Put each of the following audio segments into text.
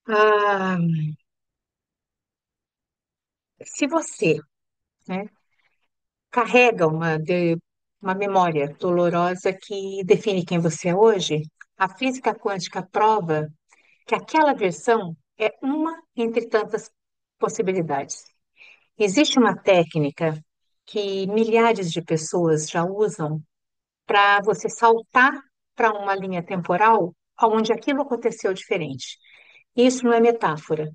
Ah, se você, né, carrega uma memória dolorosa que define quem você é hoje, a física quântica prova que aquela versão é uma entre tantas possibilidades. Existe uma técnica que milhares de pessoas já usam para você saltar para uma linha temporal onde aquilo aconteceu diferente. Isso não é metáfora,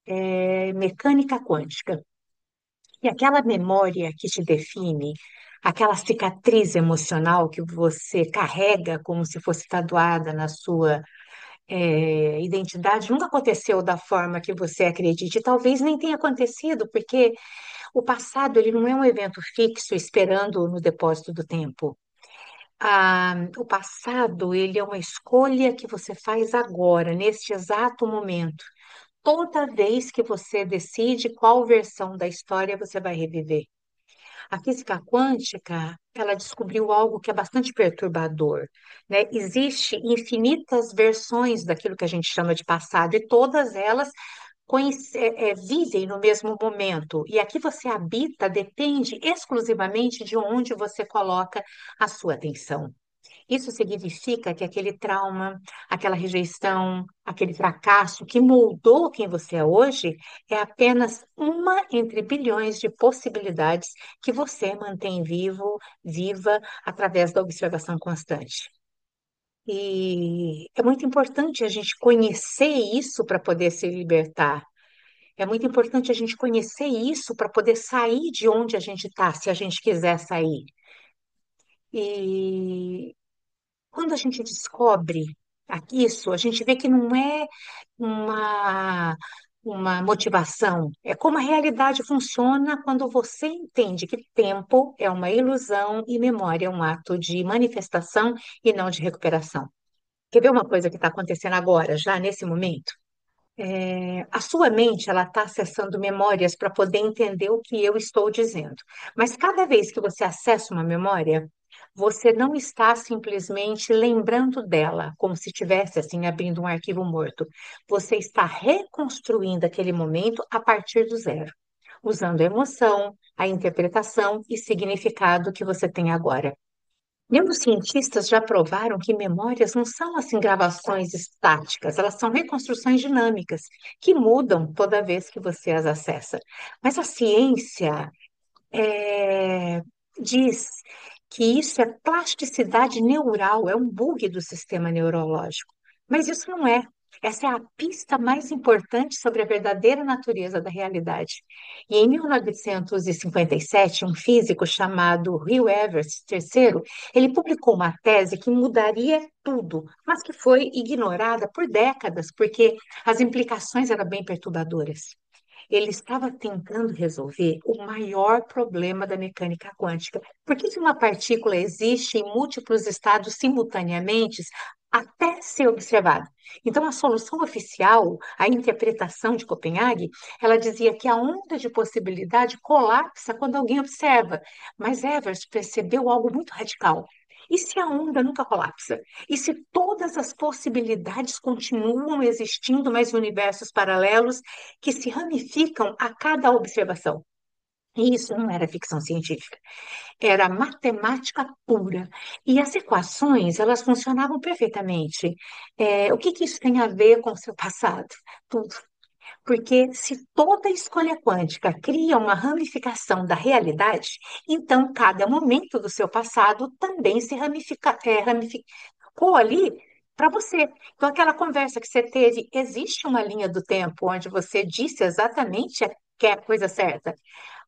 é mecânica quântica. E aquela memória que te define, aquela cicatriz emocional que você carrega como se fosse tatuada na sua identidade, nunca aconteceu da forma que você acredita. E talvez nem tenha acontecido, porque o passado ele não é um evento fixo esperando no depósito do tempo. O passado ele é uma escolha que você faz agora, neste exato momento. Toda vez que você decide qual versão da história você vai reviver. A física quântica, ela descobriu algo que é bastante perturbador, né? Existem infinitas versões daquilo que a gente chama de passado e todas elas vivem no mesmo momento. E aqui você habita depende exclusivamente de onde você coloca a sua atenção. Isso significa que aquele trauma, aquela rejeição, aquele fracasso que moldou quem você é hoje é apenas uma entre bilhões de possibilidades que você mantém viva através da observação constante. E é muito importante a gente conhecer isso para poder se libertar. É muito importante a gente conhecer isso para poder sair de onde a gente está, se a gente quiser sair. E quando a gente descobre isso, a gente vê que não é uma, uma motivação, é como a realidade funciona quando você entende que tempo é uma ilusão e memória é um ato de manifestação e não de recuperação. Quer ver uma coisa que está acontecendo agora, já nesse momento? A sua mente, ela está acessando memórias para poder entender o que eu estou dizendo. Mas cada vez que você acessa uma memória, você não está simplesmente lembrando dela, como se estivesse assim abrindo um arquivo morto. Você está reconstruindo aquele momento a partir do zero, usando a emoção, a interpretação e significado que você tem agora. Neurocientistas já provaram que memórias não são assim gravações estáticas, elas são reconstruções dinâmicas que mudam toda vez que você as acessa. Mas a ciência diz que isso é plasticidade neural, é um bug do sistema neurológico. Mas isso não é. Essa é a pista mais importante sobre a verdadeira natureza da realidade. E em 1957, um físico chamado Hugh Everett III, ele publicou uma tese que mudaria tudo, mas que foi ignorada por décadas, porque as implicações eram bem perturbadoras. Ele estava tentando resolver o maior problema da mecânica quântica. Por que que uma partícula existe em múltiplos estados simultaneamente até ser observada? Então, a solução oficial, a interpretação de Copenhague, ela dizia que a onda de possibilidade colapsa quando alguém observa. Mas Evers percebeu algo muito radical. E se a onda nunca colapsa? E se todas as possibilidades continuam existindo, mas universos paralelos que se ramificam a cada observação? E isso não era ficção científica, era matemática pura. E as equações, elas funcionavam perfeitamente. O que que isso tem a ver com o seu passado? Tudo. Porque se toda escolha quântica cria uma ramificação da realidade, então cada momento do seu passado também se ramificou ali para você. Então, aquela conversa que você teve, existe uma linha do tempo onde você disse exatamente que é a coisa certa,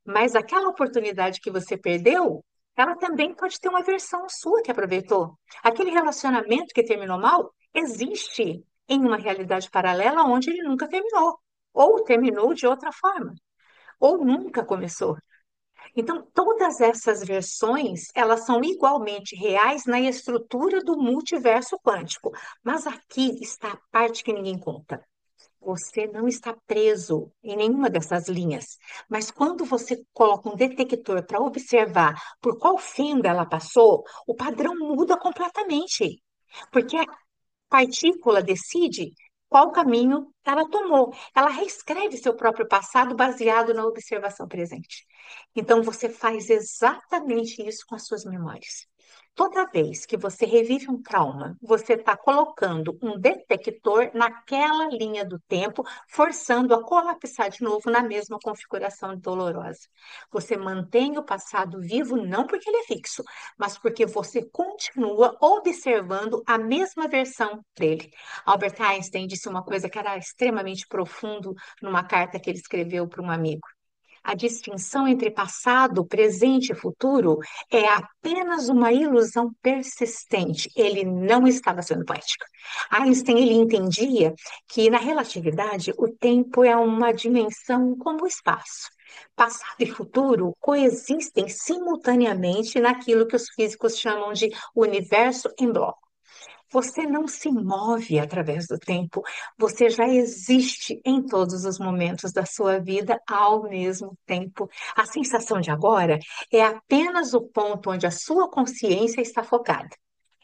mas aquela oportunidade que você perdeu, ela também pode ter uma versão sua que aproveitou. Aquele relacionamento que terminou mal existe em uma realidade paralela onde ele nunca terminou, ou terminou de outra forma, ou nunca começou. Então, todas essas versões, elas são igualmente reais na estrutura do multiverso quântico. Mas aqui está a parte que ninguém conta. Você não está preso em nenhuma dessas linhas, mas quando você coloca um detector para observar por qual fenda ela passou, o padrão muda completamente, porque a partícula decide. qual caminho ela tomou. Ela reescreve seu próprio passado baseado na observação presente. Então, você faz exatamente isso com as suas memórias. Toda vez que você revive um trauma, você está colocando um detector naquela linha do tempo, forçando a colapsar de novo na mesma configuração dolorosa. Você mantém o passado vivo não porque ele é fixo, mas porque você continua observando a mesma versão dele. Albert Einstein disse uma coisa que era extremamente profundo numa carta que ele escreveu para um amigo. A distinção entre passado, presente e futuro é apenas uma ilusão persistente. Ele não estava sendo poético. Einstein ele entendia que na relatividade o tempo é uma dimensão como o espaço. Passado e futuro coexistem simultaneamente naquilo que os físicos chamam de universo em bloco. Você não se move através do tempo, você já existe em todos os momentos da sua vida ao mesmo tempo. A sensação de agora é apenas o ponto onde a sua consciência está focada.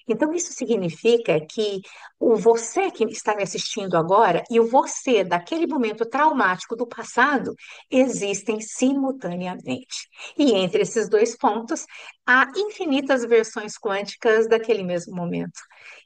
Então, isso significa que o você que está me assistindo agora e o você daquele momento traumático do passado existem simultaneamente. E entre esses dois pontos, há infinitas versões quânticas daquele mesmo momento.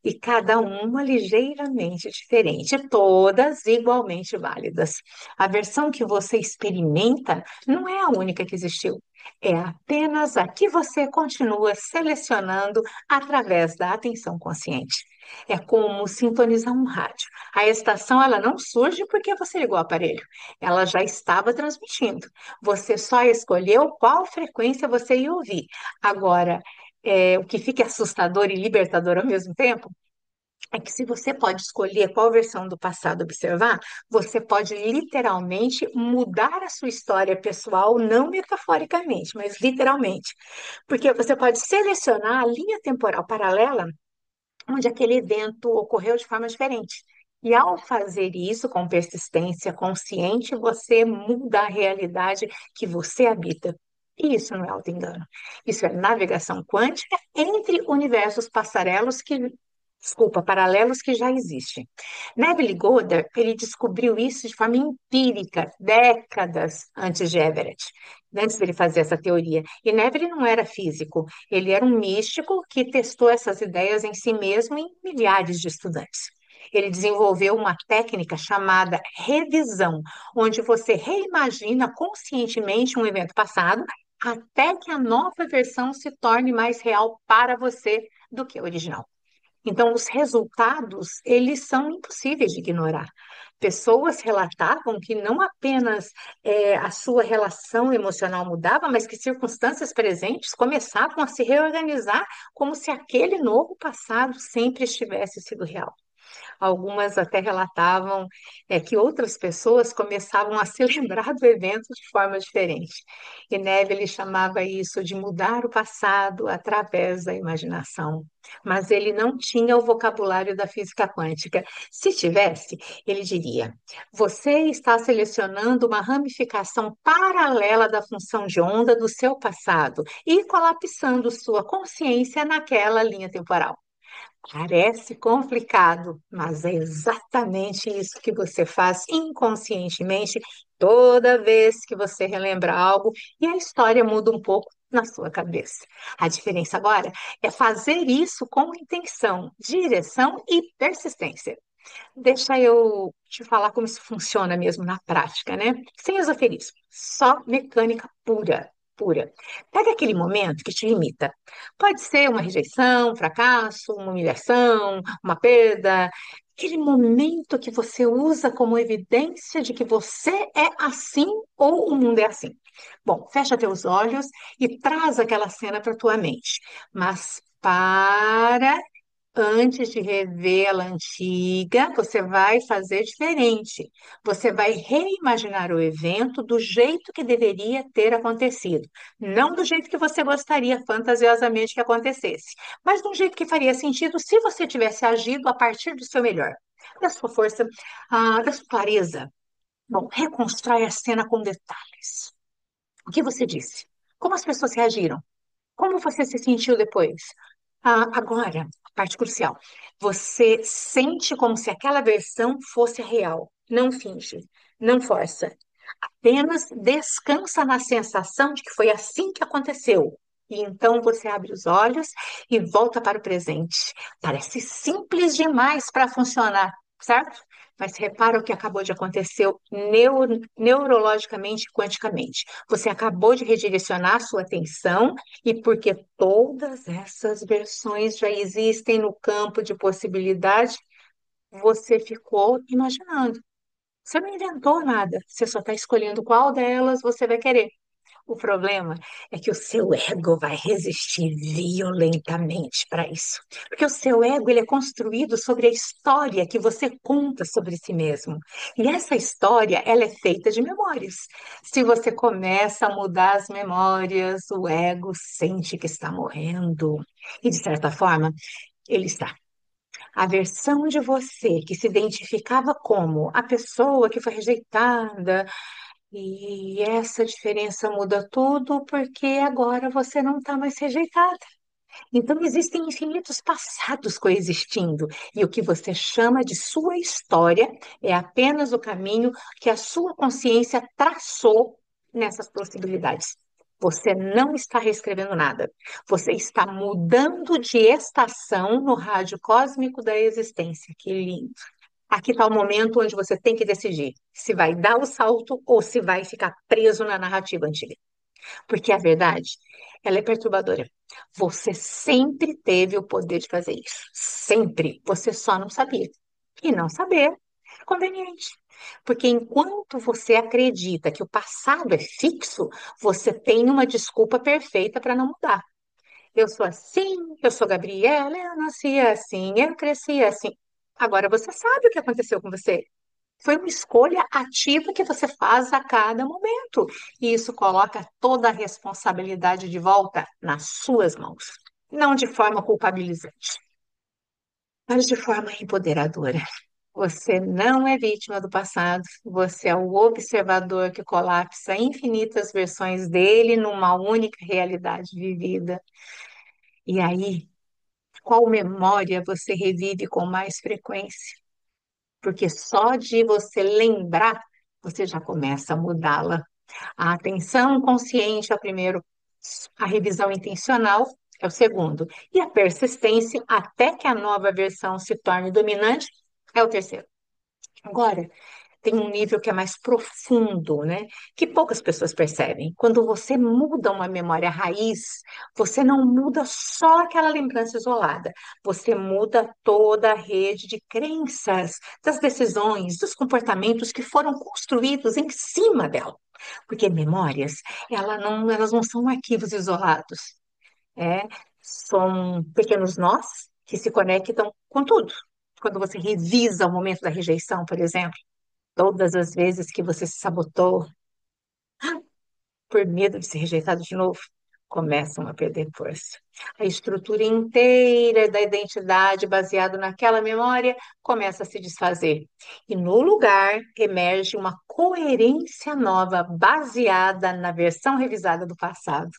E cada uma ligeiramente diferente, todas igualmente válidas. A versão que você experimenta não é a única que existiu. É apenas a que você continua selecionando através da atenção consciente. É como sintonizar um rádio. A estação ela não surge porque você ligou o aparelho. Ela já estava transmitindo. Você só escolheu qual frequência você ia ouvir. Agora, o que fica assustador e libertador ao mesmo tempo é que se você pode escolher qual versão do passado observar, você pode literalmente mudar a sua história pessoal, não metaforicamente, mas literalmente. Porque você pode selecionar a linha temporal paralela onde aquele evento ocorreu de forma diferente. E ao fazer isso com persistência consciente, você muda a realidade que você habita. E isso não é auto-engano. Isso é navegação quântica entre universos paralelos que já existem. Neville Goddard, ele descobriu isso de forma empírica, décadas antes de Everett, antes dele fazer essa teoria. E Neville não era físico, ele era um místico que testou essas ideias em si mesmo e em milhares de estudantes. Ele desenvolveu uma técnica chamada revisão, onde você reimagina conscientemente um evento passado até que a nova versão se torne mais real para você do que a original. Então, os resultados, eles são impossíveis de ignorar. Pessoas relatavam que não apenas a sua relação emocional mudava, mas que circunstâncias presentes começavam a se reorganizar como se aquele novo passado sempre estivesse sido real. Algumas até relatavam que outras pessoas começavam a se lembrar do evento de forma diferente. E Neville chamava isso de mudar o passado através da imaginação. Mas ele não tinha o vocabulário da física quântica. Se tivesse, ele diria: você está selecionando uma ramificação paralela da função de onda do seu passado e colapsando sua consciência naquela linha temporal. Parece complicado, mas é exatamente isso que você faz inconscientemente toda vez que você relembra algo e a história muda um pouco na sua cabeça. A diferença agora é fazer isso com intenção, direção e persistência. Deixa eu te falar como isso funciona mesmo na prática, né? Sem esoterismo, só mecânica pura, pura. Pega aquele momento que te limita. Pode ser uma rejeição, um fracasso, uma humilhação, uma perda. Aquele momento que você usa como evidência de que você é assim ou o mundo é assim. Bom, fecha teus olhos e traz aquela cena para tua mente. Mas para antes de revê-la antiga, você vai fazer diferente. Você vai reimaginar o evento do jeito que deveria ter acontecido. Não do jeito que você gostaria fantasiosamente que acontecesse, mas de um jeito que faria sentido se você tivesse agido a partir do seu melhor, da sua força, da sua clareza. Bom, reconstrói a cena com detalhes. O que você disse? Como as pessoas reagiram? Como você se sentiu depois? Agora, parte crucial. Você sente como se aquela versão fosse a real. Não finge, não força. Apenas descansa na sensação de que foi assim que aconteceu. E então você abre os olhos e volta para o presente. Parece simples demais para funcionar, certo? Mas repara o que acabou de acontecer neurologicamente e quanticamente. Você acabou de redirecionar a sua atenção e porque todas essas versões já existem no campo de possibilidade, você ficou imaginando. Você não inventou nada, você só está escolhendo qual delas você vai querer. O problema é que o seu ego vai resistir violentamente para isso. Porque o seu ego ele é construído sobre a história que você conta sobre si mesmo. E essa história, ela é feita de memórias. Se você começa a mudar as memórias, o ego sente que está morrendo. E, de certa forma, ele está. A versão de você que se identificava como a pessoa que foi rejeitada, e essa diferença muda tudo porque agora você não está mais rejeitada. Então, existem infinitos passados coexistindo, e o que você chama de sua história é apenas o caminho que a sua consciência traçou nessas possibilidades. Você não está reescrevendo nada. Você está mudando de estação no rádio cósmico da existência. Que lindo. Aqui está o momento onde você tem que decidir se vai dar o salto ou se vai ficar preso na narrativa antiga. Porque a verdade, ela é perturbadora. Você sempre teve o poder de fazer isso. Sempre. Você só não sabia. E não saber é conveniente. Porque enquanto você acredita que o passado é fixo, você tem uma desculpa perfeita para não mudar. Eu sou assim, eu sou Gabriela, eu nasci assim, eu cresci assim. Agora você sabe o que aconteceu com você. Foi uma escolha ativa que você faz a cada momento. E isso coloca toda a responsabilidade de volta nas suas mãos. Não de forma culpabilizante, mas de forma empoderadora. Você não é vítima do passado, você é o observador que colapsa infinitas versões dele numa única realidade vivida. E aí, qual memória você revive com mais frequência? Porque só de você lembrar, você já começa a mudá-la. A atenção consciente é o primeiro, a revisão intencional é o segundo, e a persistência até que a nova versão se torne dominante é o terceiro. Agora, tem um nível que é mais profundo, né? Que poucas pessoas percebem. Quando você muda uma memória raiz, você não muda só aquela lembrança isolada, você muda toda a rede de crenças, das decisões, dos comportamentos que foram construídos em cima dela. Porque memórias, elas não são arquivos isolados, é, são pequenos nós que se conectam com tudo. Quando você revisa o momento da rejeição, por exemplo, todas as vezes que você se sabotou por medo de ser rejeitado de novo, começam a perder força. A estrutura inteira da identidade baseada naquela memória começa a se desfazer. E no lugar emerge uma coerência nova baseada na versão revisada do passado.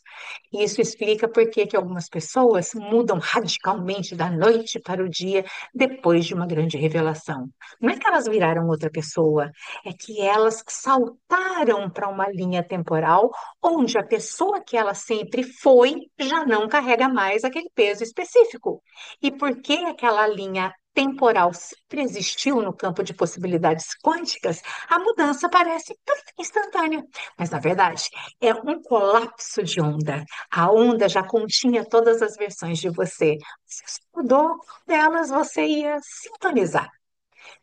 E isso explica por que que algumas pessoas mudam radicalmente da noite para o dia depois de uma grande revelação. Não é que elas viraram outra pessoa, é que elas saltaram para uma linha temporal onde a pessoa que ela sempre foi já não carrega mais aquele peso específico. E porque aquela linha temporal sempre existiu no campo de possibilidades quânticas, a mudança parece instantânea. Mas, na verdade, é um colapso de onda. A onda já continha todas as versões de você. Se você mudou delas, você ia sintonizar.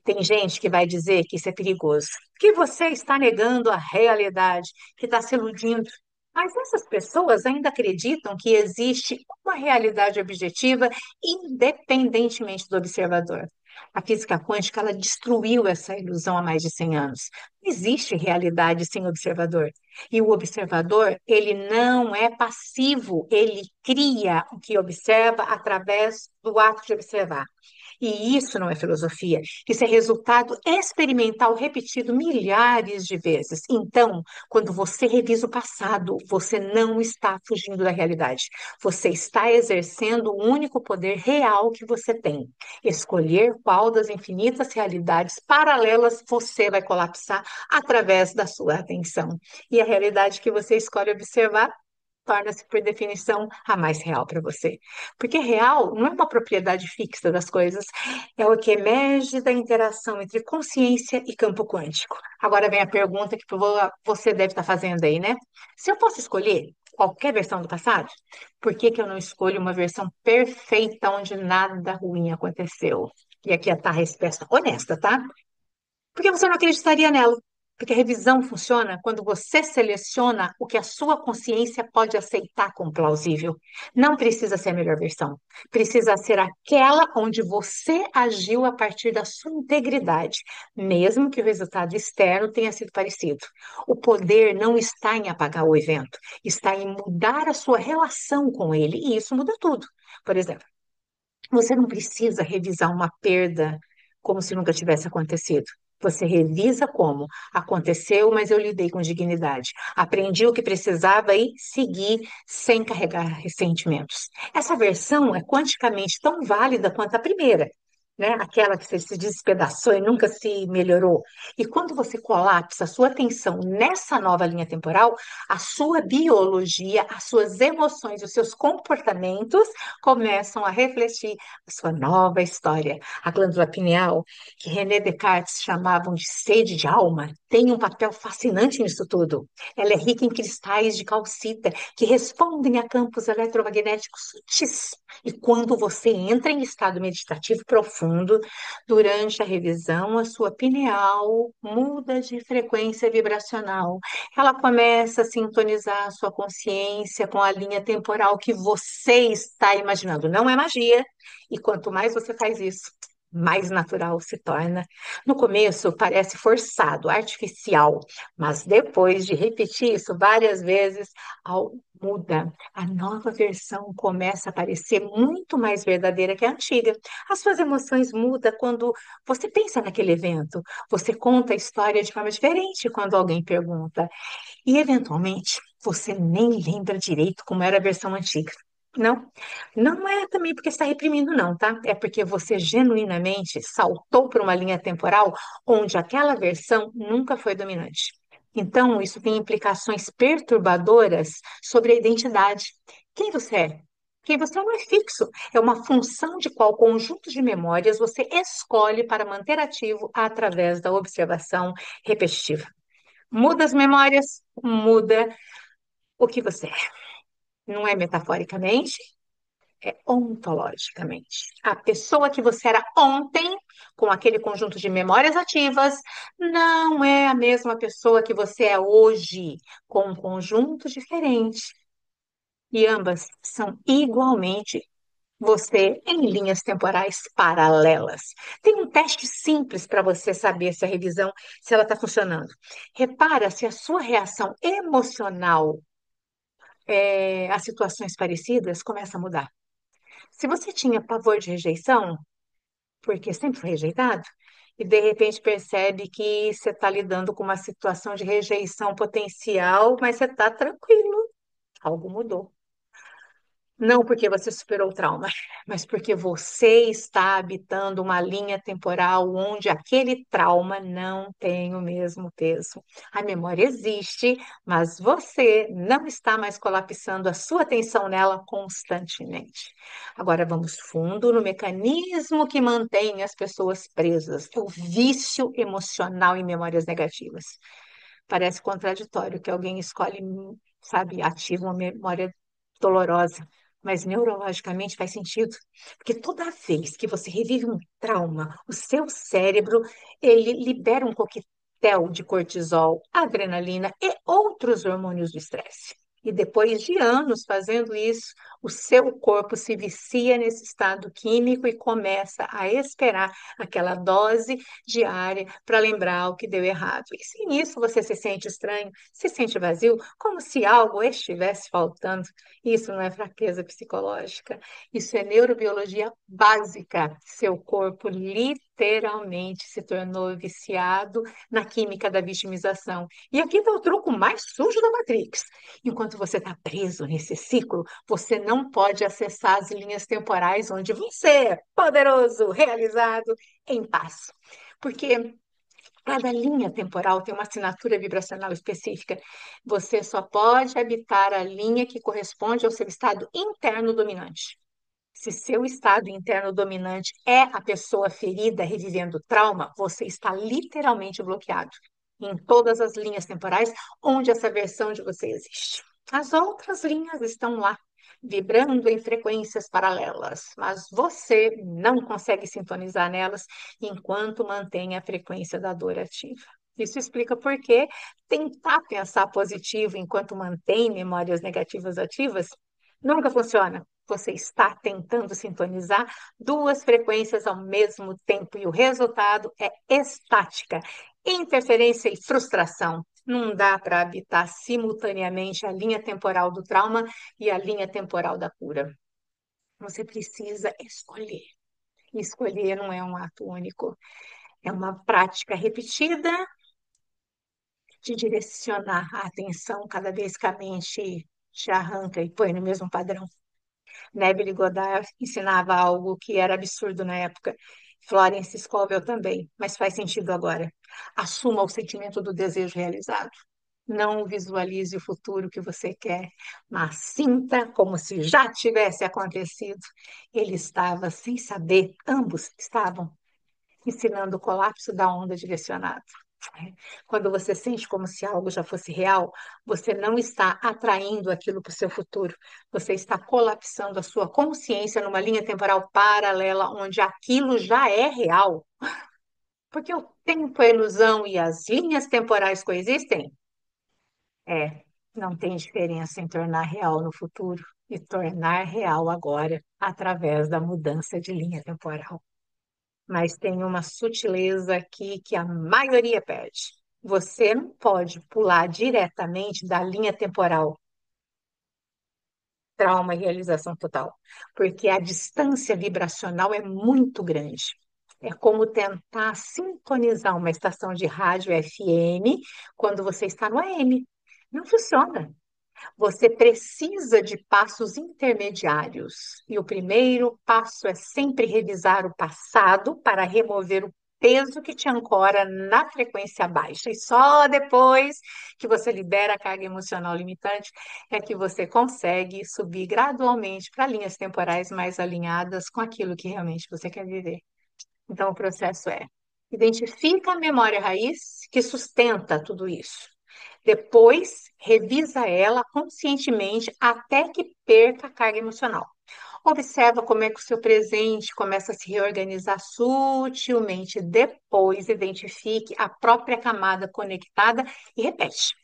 Tem gente que vai dizer que isso é perigoso, que você está negando a realidade, que está se iludindo. Mas essas pessoas ainda acreditam que existe uma realidade objetiva independentemente do observador. A física quântica, ela destruiu essa ilusão há mais de 100 anos. Não existe realidade sem observador. E o observador, ele não é passivo, ele cria o que observa através do ato de observar. E isso não é filosofia, isso é resultado experimental repetido milhares de vezes. Então, quando você revisa o passado, você não está fugindo da realidade. Você está exercendo o único poder real que você tem. Escolher qual das infinitas realidades paralelas você vai colapsar através da sua atenção. E a realidade que você escolhe observar torna-se, por definição, a mais real para você. Porque real não é uma propriedade fixa das coisas, é o que emerge da interação entre consciência e campo quântico. Agora vem a pergunta que você deve estar fazendo aí, né? Se eu posso escolher qualquer versão do passado, por que que eu não escolho uma versão perfeita onde nada ruim aconteceu? E aqui está a resposta honesta, tá? Porque você não acreditaria nela. Porque a revisão funciona quando você seleciona o que a sua consciência pode aceitar como plausível. Não precisa ser a melhor versão. Precisa ser aquela onde você agiu a partir da sua integridade, mesmo que o resultado externo tenha sido parecido. O poder não está em apagar o evento, está em mudar a sua relação com ele, e isso muda tudo. Por exemplo, você não precisa revisar uma perda como se nunca tivesse acontecido. Você revisa como aconteceu, mas eu lidei com dignidade. Aprendi o que precisava e segui sem carregar ressentimentos. Essa versão é quanticamente tão válida quanto a primeira, né? Aquela que você se despedaçou e nunca se melhorou. E quando você colapsa a sua atenção nessa nova linha temporal, a sua biologia, as suas emoções, os seus comportamentos começam a refletir a sua nova história. A glândula pineal, que René Descartes chamavam de sede de alma, tem um papel fascinante nisso tudo. Ela é rica em cristais de calcita que respondem a campos eletromagnéticos sutis. E quando você entra em estado meditativo profundo, durante a revisão, a sua pineal muda de frequência vibracional. Ela começa a sintonizar a sua consciência com a linha temporal que você está imaginando. Não é magia. E quanto mais você faz isso, mais natural se torna. No começo parece forçado, artificial, mas depois de repetir isso várias vezes, algo muda. A nova versão começa a parecer muito mais verdadeira que a antiga. As suas emoções mudam quando você pensa naquele evento. Você conta a história de forma diferente quando alguém pergunta. E, eventualmente, você nem lembra direito como era a versão antiga. Não, não é também porque está reprimindo, não, tá? É porque você genuinamente saltou para uma linha temporal onde aquela versão nunca foi dominante. Então, isso tem implicações perturbadoras sobre a identidade. Quem você é? Quem você não é fixo, é uma função de qual conjunto de memórias você escolhe para manter ativo através da observação repetitiva. Muda as memórias, muda o que você é. Não é metaforicamente, é ontologicamente. A pessoa que você era ontem, com aquele conjunto de memórias ativas, não é a mesma pessoa que você é hoje, com um conjunto diferente. E ambas são igualmente você em linhas temporais paralelas. Tem um teste simples para você saber se a revisão, se ela está funcionando. Repara se a sua reação emocional a situações parecidas começa a mudar. Se você tinha pavor de rejeição, porque sempre foi rejeitado, e de repente percebe que você está lidando com uma situação de rejeição potencial, mas você está tranquilo, algo mudou. Não porque você superou o trauma, mas porque você está habitando uma linha temporal onde aquele trauma não tem o mesmo peso. A memória existe, mas você não está mais colapsando a sua atenção nela constantemente. Agora vamos fundo no mecanismo que mantém as pessoas presas, é o vício emocional em memórias negativas. Parece contraditório que alguém escolhe, sabe, ativa uma memória dolorosa, mas neurologicamente faz sentido, porque toda vez que você revive um trauma, o seu cérebro, ele libera um coquetel de cortisol, adrenalina e outros hormônios do estresse. E depois de anos fazendo isso, o seu corpo se vicia nesse estado químico e começa a esperar aquela dose diária para lembrar o que deu errado. E se nisso você se sente estranho, se sente vazio, como se algo estivesse faltando, isso não é fraqueza psicológica, isso é neurobiologia básica. Seu corpo literalmente se tornou viciado na química da vitimização. E aqui está o truco mais sujo da Matrix. Enquanto você está preso nesse ciclo, você não pode acessar as linhas temporais onde você é poderoso, realizado, em paz. Porque cada linha temporal tem uma assinatura vibracional específica. Você só pode habitar a linha que corresponde ao seu estado interno dominante. Se seu estado interno dominante é a pessoa ferida revivendo trauma, você está literalmente bloqueado em todas as linhas temporais onde essa versão de você existe. As outras linhas estão lá, vibrando em frequências paralelas, mas você não consegue sintonizar nelas enquanto mantém a frequência da dor ativa. Isso explica por que tentar pensar positivo enquanto mantém memórias negativas ativas nunca funciona. Você está tentando sintonizar duas frequências ao mesmo tempo e o resultado é estática, interferência e frustração. Não dá para habitar simultaneamente a linha temporal do trauma e a linha temporal da cura. Você precisa escolher. E escolher não é um ato único, é uma prática repetida de direcionar a atenção cada vez que a mente te arranca e põe no mesmo padrão. Neville Goddard ensinava algo que era absurdo na época. Florence Scovel também, mas faz sentido agora. Assuma o sentimento do desejo realizado. Não visualize o futuro que você quer, mas sinta como se já tivesse acontecido. Ele estava sem saber, ambos estavam ensinando o colapso da onda direcionada. Quando você sente como se algo já fosse real, você não está atraindo aquilo para o seu futuro. Você está colapsando a sua consciência numa linha temporal paralela onde aquilo já é real. Porque o tempo é ilusão e as linhas temporais coexistem? É, não tem diferença em tornar real no futuro e tornar real agora, através da mudança de linha temporal. Mas tem uma sutileza aqui que a maioria perde. Você não pode pular diretamente da linha temporal trauma e realização total, porque a distância vibracional é muito grande. É como tentar sintonizar uma estação de rádio FM quando você está no AM. Não funciona. Você precisa de passos intermediários. E o primeiro passo é sempre revisar o passado para remover o peso que te ancora na frequência baixa. E só depois que você libera a carga emocional limitante é que você consegue subir gradualmente para linhas temporais mais alinhadas com aquilo que realmente você quer viver. Então, o processo é: identifica a memória raiz que sustenta tudo isso. Depois, revisa ela conscientemente até que perca a carga emocional. Observa como é que o seu presente começa a se reorganizar sutilmente. Depois, identifique a própria camada conectada e repete.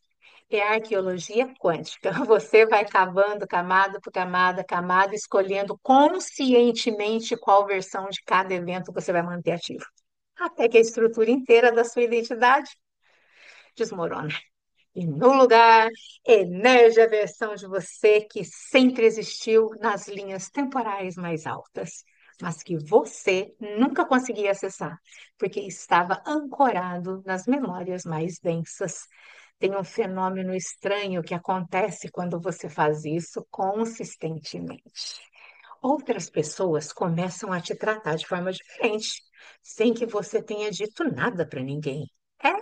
É a arqueologia quântica. Você vai cavando camada por camada, camada, escolhendo conscientemente qual versão de cada evento você vai manter ativo. Até que a estrutura inteira da sua identidade desmorona. E no lugar, emerge a versão de você que sempre existiu nas linhas temporais mais altas, mas que você nunca conseguia acessar, porque estava ancorado nas memórias mais densas. Tem um fenômeno estranho que acontece quando você faz isso consistentemente. Outras pessoas começam a te tratar de forma diferente, sem que você tenha dito nada para ninguém. É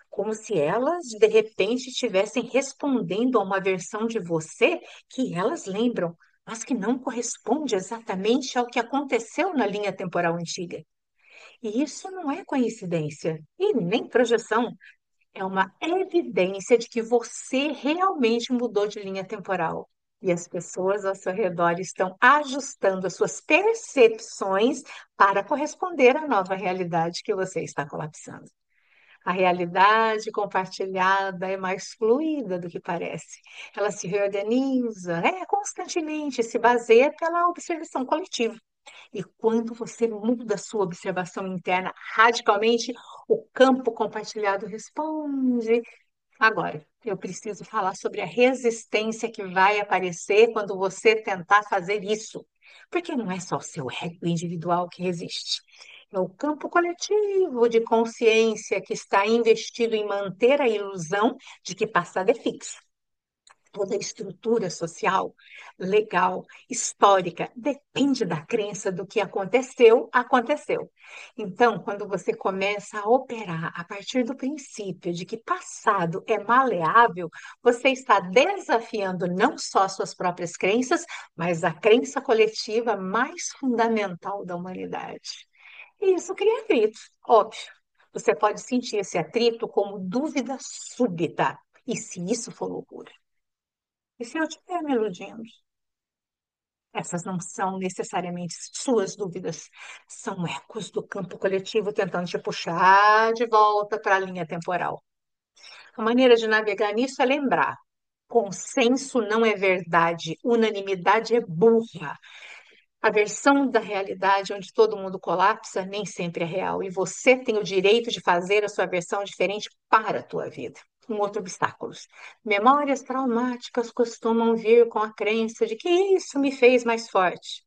como se elas, de repente, estivessem respondendo a uma versão de você que elas lembram, mas que não corresponde exatamente ao que aconteceu na linha temporal antiga. E isso não é coincidência e nem projeção. É uma evidência de que você realmente mudou de linha temporal. E as pessoas ao seu redor estão ajustando as suas percepções para corresponder à nova realidade que você está colapsando. A realidade compartilhada é mais fluida do que parece. Ela se reorganiza, constantemente, se baseia pela observação coletiva. E quando você muda a sua observação interna radicalmente, o campo compartilhado responde. Agora, eu preciso falar sobre a resistência que vai aparecer quando você tentar fazer isso. Porque não é só o seu ego individual que resiste. É o campo coletivo de consciência que está investido em manter a ilusão de que passado é fixo. Toda a estrutura social, legal, histórica, depende da crença do que aconteceu, aconteceu. Então, quando você começa a operar a partir do princípio de que passado é maleável, você está desafiando não só suas próprias crenças, mas a crença coletiva mais fundamental da humanidade. E isso cria atrito, óbvio. Você pode sentir esse atrito como dúvida súbita. E se isso for loucura? E se eu estiver me iludindo? Essas não são necessariamente suas dúvidas, são ecos do campo coletivo tentando te puxar de volta para a linha temporal. A maneira de navegar nisso é lembrar: consenso não é verdade, unanimidade é burra. A versão da realidade onde todo mundo colapsa nem sempre é real, e você tem o direito de fazer a sua versão diferente para a tua vida. Um outro obstáculo. Memórias traumáticas costumam vir com a crença de que isso me fez mais forte.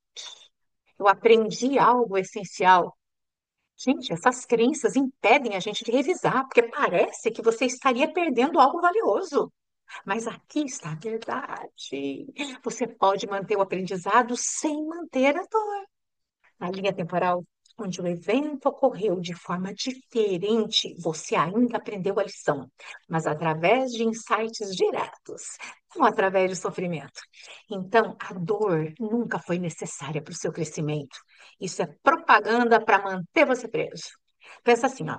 Eu aprendi algo essencial. Gente, essas crenças impedem a gente de revisar, porque parece que você estaria perdendo algo valioso. Mas aqui está a verdade. Você pode manter o aprendizado sem manter a dor. Na linha temporal, onde o evento ocorreu de forma diferente, você ainda aprendeu a lição, mas através de insights diretos, não através de sofrimento. Então, a dor nunca foi necessária para o seu crescimento. Isso é propaganda para manter você preso. Pensa assim, ó.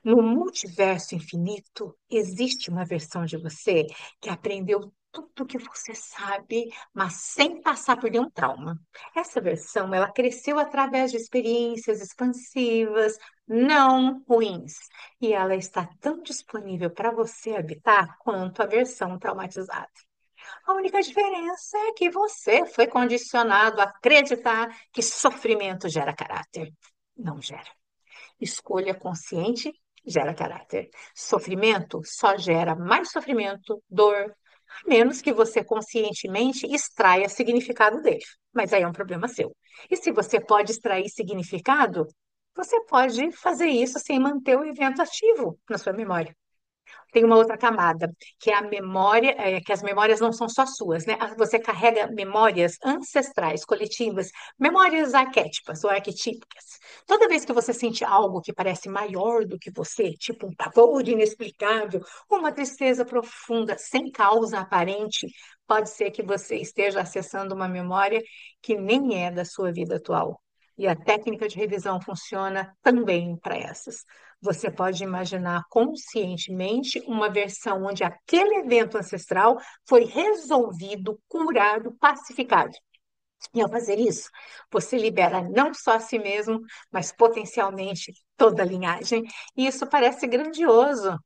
No multiverso infinito, existe uma versão de você que aprendeu tudo o que você sabe, mas sem passar por nenhum trauma. Essa versão, ela cresceu através de experiências expansivas, não ruins, e ela está tão disponível para você habitar quanto a versão traumatizada. A única diferença é que você foi condicionado a acreditar que sofrimento gera caráter. Não gera. Escolha consciente gera caráter. Sofrimento só gera mais sofrimento, dor, a menos que você conscientemente extraia significado dele. Mas aí é um problema seu. E se você pode extrair significado, você pode fazer isso sem manter o evento ativo na sua memória. Tem uma outra camada, que é a memória, que as memórias não são só suas, né? Você carrega memórias ancestrais, coletivas, memórias arquétipas ou arquetípicas. Toda vez que você sente algo que parece maior do que você, tipo um pavor inexplicável, uma tristeza profunda, sem causa aparente, pode ser que você esteja acessando uma memória que nem é da sua vida atual. E a técnica de revisão funciona também para essas. Você pode imaginar conscientemente uma versão onde aquele evento ancestral foi resolvido, curado, pacificado. E ao fazer isso, você libera não só a si mesmo, mas potencialmente toda a linhagem. E isso parece grandioso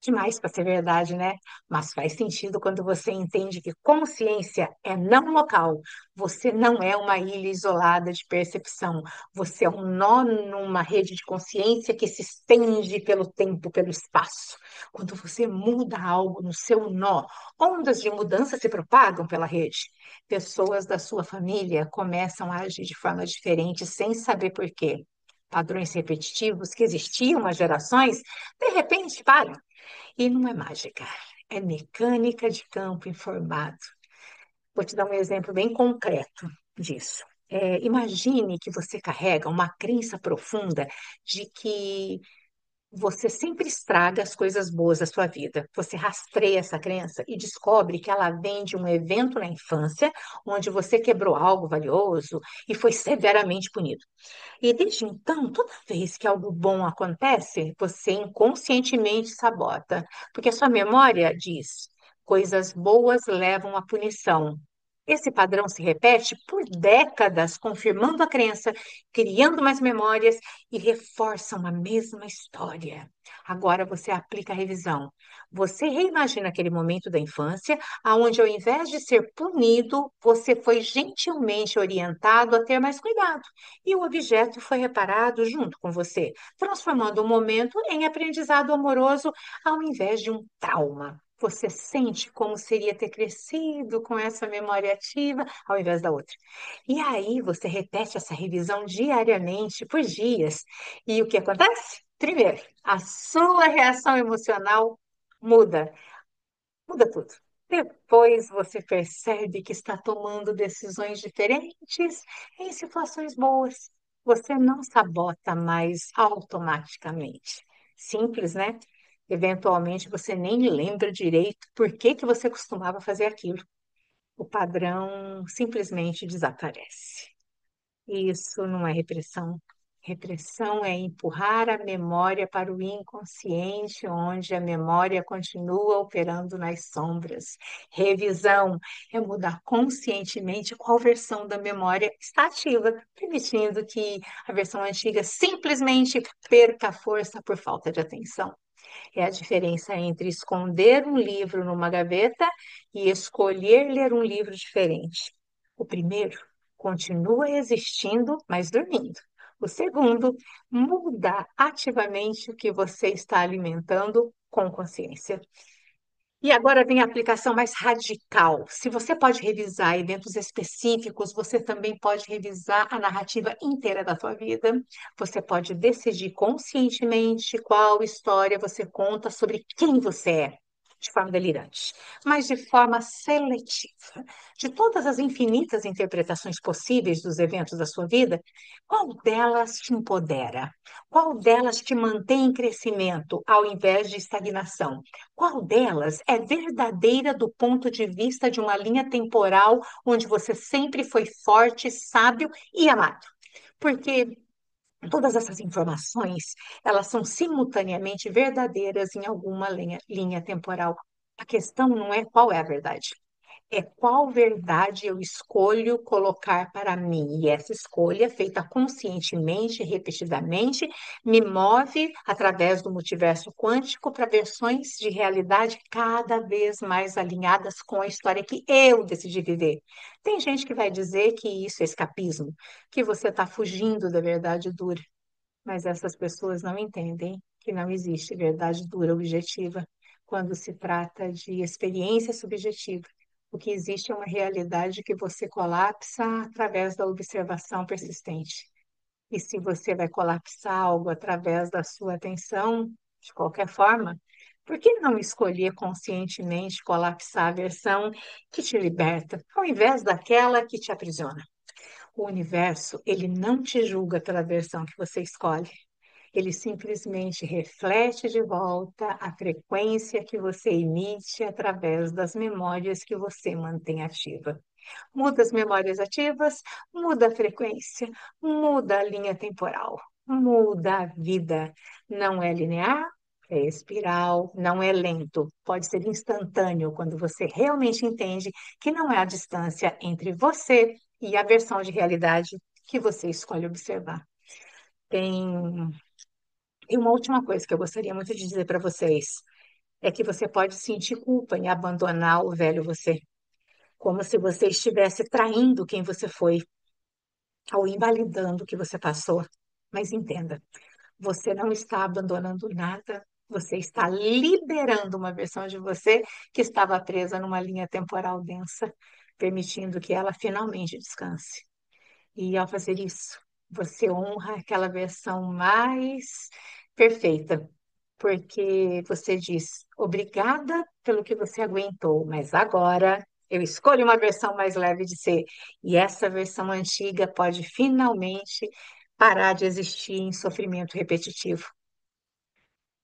demais para ser verdade, né? Mas faz sentido quando você entende que consciência é não local. Você não é uma ilha isolada de percepção. Você é um nó numa rede de consciência que se estende pelo tempo, pelo espaço. Quando você muda algo no seu nó, ondas de mudança se propagam pela rede. Pessoas da sua família começam a agir de forma diferente sem saber por quê. Padrões repetitivos que existiam há gerações, de repente param. E não é mágica, é mecânica de campo informado. Vou te dar um exemplo bem concreto disso. Imagine que você carrega uma crença profunda de que você sempre estraga as coisas boas da sua vida. Você rastreia essa crença e descobre que ela vem de um evento na infância onde você quebrou algo valioso e foi severamente punido. E desde então, toda vez que algo bom acontece, você inconscientemente sabota, porque a sua memória diz: coisas boas levam à punição. Esse padrão se repete por décadas, confirmando a crença, criando mais memórias e reforçam a mesma história. Agora você aplica a revisão. Você reimagina aquele momento da infância, onde ao invés de ser punido, você foi gentilmente orientado a ter mais cuidado. E o objeto foi reparado junto com você, transformando o momento em aprendizado amoroso ao invés de um trauma. Você sente como seria ter crescido com essa memória ativa ao invés da outra. E aí você repete essa revisão diariamente, por dias. E o que acontece? Primeiro, a sua reação emocional muda, muda tudo. Depois você percebe que está tomando decisões diferentes em situações boas. Você não sabota mais automaticamente. Simples, né? Eventualmente você nem lembra direito por que que você costumava fazer aquilo. O padrão simplesmente desaparece. Isso não é repressão. Repressão é empurrar a memória para o inconsciente, onde a memória continua operando nas sombras. Revisão é mudar conscientemente qual versão da memória está ativa, permitindo que a versão antiga simplesmente perca a força por falta de atenção. É a diferença entre esconder um livro numa gaveta e escolher ler um livro diferente. O primeiro continua existindo, mas dormindo. O segundo muda ativamente o que você está alimentando com consciência. E agora vem a aplicação mais radical. Se você pode revisar eventos específicos, você também pode revisar a narrativa inteira da sua vida. Você pode decidir conscientemente qual história você conta sobre quem você é, de forma delirante, mas de forma seletiva. De todas as infinitas interpretações possíveis dos eventos da sua vida, qual delas te empodera? Qual delas te mantém em crescimento ao invés de estagnação? Qual delas é verdadeira do ponto de vista de uma linha temporal onde você sempre foi forte, sábio e amado? Porque todas essas informações, elas são simultaneamente verdadeiras em alguma linha temporal. A questão não é qual é a verdade, é qual verdade eu escolho colocar para mim. E essa escolha, feita conscientemente, repetidamente, me move através do multiverso quântico para versões de realidade cada vez mais alinhadas com a história que eu decidi viver. Tem gente que vai dizer que isso é escapismo, que você está fugindo da verdade dura, mas essas pessoas não entendem que não existe verdade dura objetiva quando se trata de experiência subjetiva. O que existe é uma realidade que você colapsa através da observação persistente. E se você vai colapsar algo através da sua atenção, de qualquer forma, por que não escolher conscientemente colapsar a versão que te liberta, ao invés daquela que te aprisiona? O universo, ele não te julga pela versão que você escolhe. Ele simplesmente reflete de volta a frequência que você emite através das memórias que você mantém ativa. Muda as memórias ativas, muda a frequência, muda a linha temporal, muda a vida. Não é linear, é espiral, não é lento. Pode ser instantâneo quando você realmente entende que não é a distância entre você e a versão de realidade que você escolhe observar. Tem e uma última coisa que eu gostaria muito de dizer para vocês é que você pode sentir culpa em abandonar o velho você, como se você estivesse traindo quem você foi ou invalidando o que você passou. Mas entenda, você não está abandonando nada, você está liberando uma versão de você que estava presa numa linha temporal densa, permitindo que ela finalmente descanse. E ao fazer isso, você honra aquela versão mais perfeita, porque você diz obrigada pelo que você aguentou, mas agora eu escolho uma versão mais leve de ser. E essa versão antiga pode finalmente parar de existir em sofrimento repetitivo.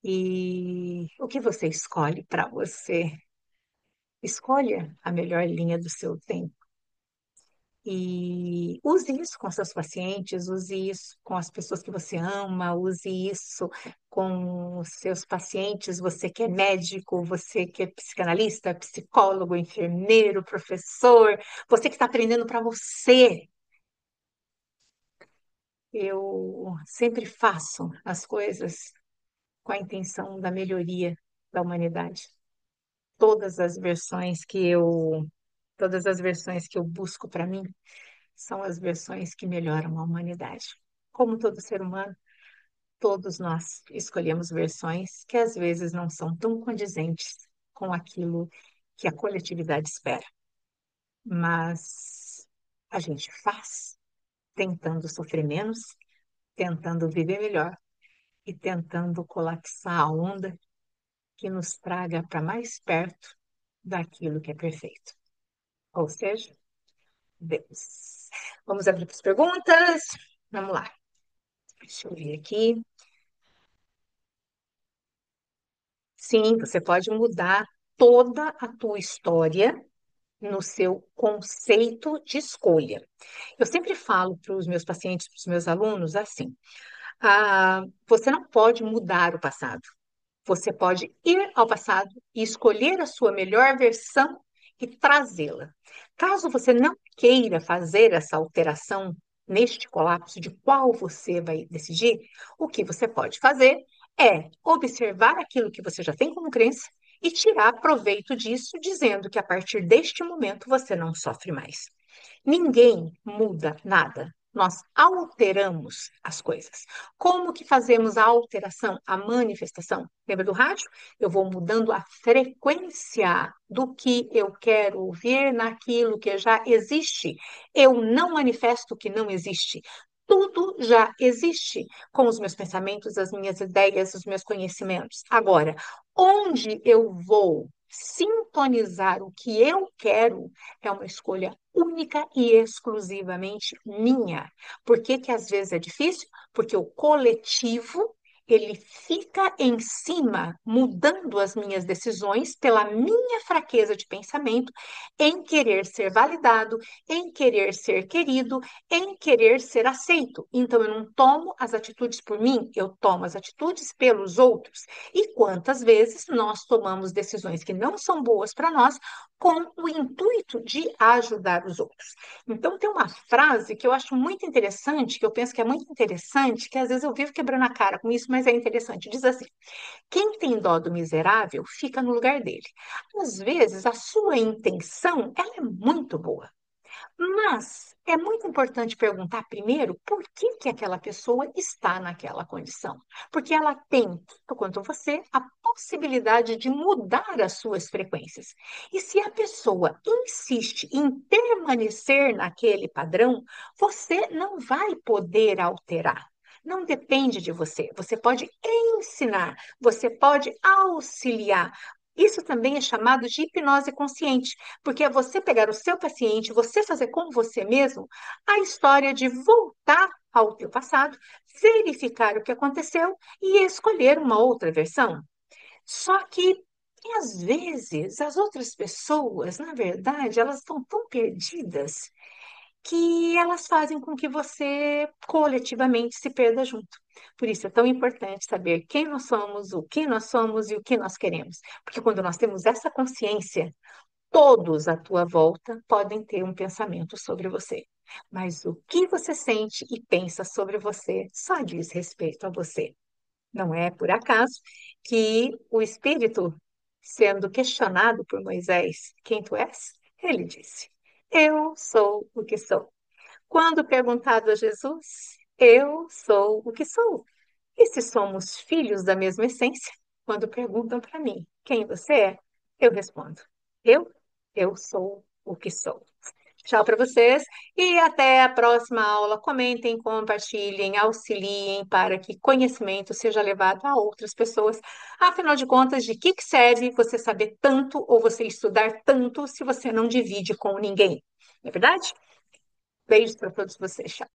E o que você escolhe para você? Escolha a melhor linha do seu tempo. E use isso com seus pacientes, use isso com as pessoas que você ama, use isso com os seus pacientes, você que é médico, você que é psicanalista, psicólogo, enfermeiro, professor, você que está aprendendo para você. Eu sempre faço as coisas com a intenção da melhoria da humanidade. Todas as versões que eu, todas as versões que eu busco para mim são as versões que melhoram a humanidade. Como todo ser humano, todos nós escolhemos versões que às vezes não são tão condizentes com aquilo que a coletividade espera, mas a gente faz tentando sofrer menos, tentando viver melhor e tentando colapsar a onda que nos traga para mais perto daquilo que é perfeito. Ou seja, Deus. Vamos abrir para as perguntas? Vamos lá. Deixa eu ver aqui. Sim, você pode mudar toda a tua história no seu conceito de escolha. Eu sempre falo para os meus pacientes, para os meus alunos, assim: você não pode mudar o passado. Você pode ir ao passado e escolher a sua melhor versão e trazê-la. Caso você não queira fazer essa alteração neste colapso de qual você vai decidir, o que você pode fazer é observar aquilo que você já tem como crença e tirar proveito disso, dizendo que a partir deste momento você não sofre mais. Ninguém muda nada. Nós alteramos as coisas. Como que fazemos a alteração, a manifestação? Lembra do rádio? Eu vou mudando a frequência do que eu quero ouvir naquilo que já existe. Eu não manifesto o que não existe. Tudo já existe com os meus pensamentos, as minhas ideias, os meus conhecimentos. Agora, onde eu vou sintonizar o que eu quero é uma escolha única e exclusivamente minha. Por que que às vezes é difícil? Porque o coletivo, ele fica em cima, mudando as minhas decisões pela minha fraqueza de pensamento, em querer ser validado, em querer ser querido, em querer ser aceito. Então, eu não tomo as atitudes por mim, eu tomo as atitudes pelos outros. E quantas vezes nós tomamos decisões que não são boas para nós, com o intuito de ajudar os outros. Então, tem uma frase que eu acho muito interessante, que eu penso que é muito interessante, que às vezes eu vivo quebrando a cara com isso, mas é interessante. Diz assim: quem tem dó do miserável fica no lugar dele. Às vezes, a sua intenção, ela é muito boa. Mas é muito importante perguntar primeiro por que que aquela pessoa está naquela condição. Porque ela tem, tanto quanto você, a possibilidade de mudar as suas frequências. E se a pessoa insiste em permanecer naquele padrão, você não vai poder alterar. Não depende de você. Você pode ensinar, você pode auxiliar. Isso também é chamado de hipnose consciente, porque é você pegar o seu paciente, você fazer com você mesmo a história de voltar ao teu passado, verificar o que aconteceu e escolher uma outra versão. Só que às vezes as outras pessoas, na verdade, elas estão tão perdidas que elas fazem com que você coletivamente se perda junto. Por isso é tão importante saber quem nós somos, o que nós somos e o que nós queremos. Porque quando nós temos essa consciência, todos à tua volta podem ter um pensamento sobre você. Mas o que você sente e pensa sobre você só diz respeito a você. Não é por acaso que o Espírito, sendo questionado por Moisés, quem tu és? Ele disse: Eu sou o que sou. Quando perguntado a Jesus, eu sou o que sou. E se somos filhos da mesma essência, quando perguntam para mim, quem você é? Eu respondo, eu, eu sou o que sou. Tchau para vocês e até a próxima aula. Comentem, compartilhem, auxiliem para que conhecimento seja levado a outras pessoas. Afinal de contas, de que serve você saber tanto ou você estudar tanto se você não divide com ninguém? Não é verdade? Beijos para todos vocês. Tchau.